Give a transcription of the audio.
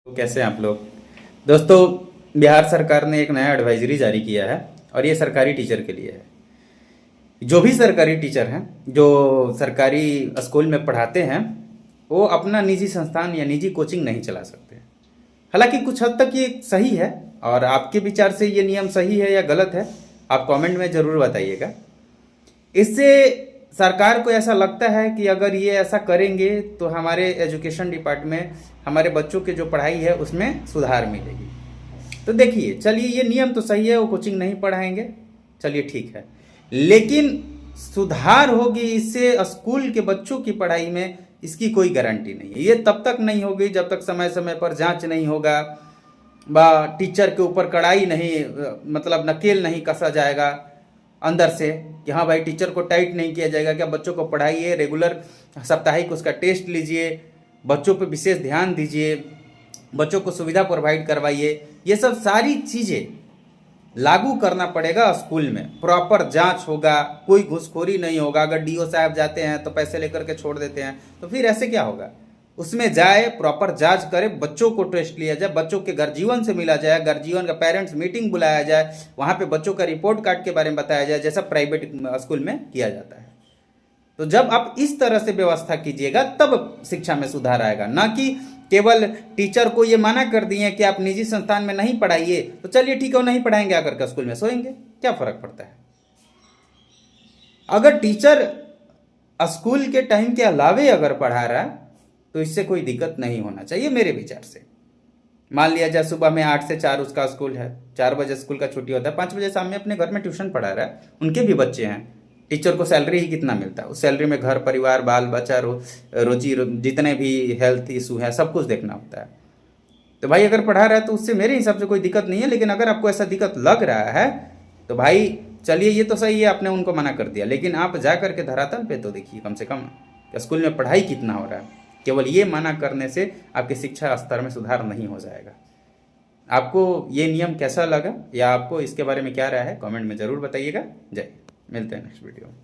तो कैसे हैं आप लोग। दोस्तों, बिहार सरकार ने एक नया एडवाइजरी जारी किया है और ये सरकारी टीचर के लिए है। जो भी सरकारी टीचर हैं जो सरकारी स्कूल में पढ़ाते हैं वो अपना निजी संस्थान या निजी कोचिंग नहीं चला सकते। हालांकि कुछ हद तक ये सही है और आपके विचार से ये नियम सही है या गलत है आप कमेंट में ज़रूर बताइएगा। इससे सरकार को ऐसा लगता है कि अगर ये ऐसा करेंगे तो हमारे एजुकेशन डिपार्टमेंट हमारे बच्चों की जो पढ़ाई है उसमें सुधार मिलेगी। तो देखिए, चलिए ये नियम तो सही है, वो कोचिंग नहीं पढ़ाएंगे, चलिए ठीक है, लेकिन सुधार होगी इससे स्कूल के बच्चों की पढ़ाई में, इसकी कोई गारंटी नहीं है। ये तब तक नहीं होगी जब तक समय समय पर जांच नहीं होगा व टीचर के ऊपर कड़ाई नहीं, मतलब नकेल नहीं कसा जाएगा अंदर से कि हाँ भाई टीचर को टाइट नहीं किया जाएगा, क्या बच्चों को पढ़ाइए, रेगुलर साप्ताहिक उसका टेस्ट लीजिए, बच्चों पर विशेष ध्यान दीजिए, बच्चों को सुविधा प्रोवाइड करवाइए। ये सब सारी चीज़ें लागू करना पड़ेगा स्कूल में। प्रॉपर जांच होगा, कोई घूसखोरी नहीं होगा। अगर डीओ साहब जाते हैं तो पैसे लेकर के छोड़ देते हैं, तो फिर ऐसे क्या होगा। उसमें जाए, प्रॉपर जांच करे, बच्चों को टेस्ट लिया जाए, बच्चों के गर्जीवन से मिला जाए, गर्जीवन का पेरेंट्स मीटिंग बुलाया जाए, वहाँ पे बच्चों का रिपोर्ट कार्ड के बारे में बताया जाए, जैसा प्राइवेट स्कूल में किया जाता है। तो जब आप इस तरह से व्यवस्था कीजिएगा तब शिक्षा में सुधार आएगा, ना कि केवल टीचर को ये मना कर दिए कि आप निजी संस्थान में नहीं पढ़ाइए, तो चलिए ठीक है वो नहीं पढ़ाएंगे, आकर के स्कूल में सोएंगे, क्या फर्क पड़ता है। अगर टीचर स्कूल के टाइम के अलावे अगर पढ़ा रहा है तो इससे कोई दिक्कत नहीं होना चाहिए मेरे विचार से। मान लिया जाए सुबह में 8 से 4 उसका स्कूल है, 4 बजे स्कूल का छुट्टी होता है, 5 बजे शाम में अपने घर में ट्यूशन पढ़ा रहा है, उनके भी बच्चे हैं। टीचर को सैलरी ही कितना मिलता है, उस सैलरी में घर परिवार बाल बच्चा रोजी जितने भी हेल्थ इशू है सब कुछ देखना होता है। तो भाई अगर पढ़ा रहा है तो उससे मेरे हिसाब से कोई दिक्कत नहीं है। लेकिन अगर आपको ऐसा दिक्कत लग रहा है तो भाई चलिए ये तो सही है, आपने उनको मना कर दिया, लेकिन आप जा करके धरातल पे तो देखिए कम से कम कि स्कूल में पढ़ाई कितना हो रहा है। केवल ये मना करने से आपके शिक्षा स्तर में सुधार नहीं हो जाएगा। आपको ये नियम कैसा लगा या आपको इसके बारे में क्या राय है कमेंट में ज़रूर बताइएगा। जय, मिलते हैं नेक्स्ट वीडियो में।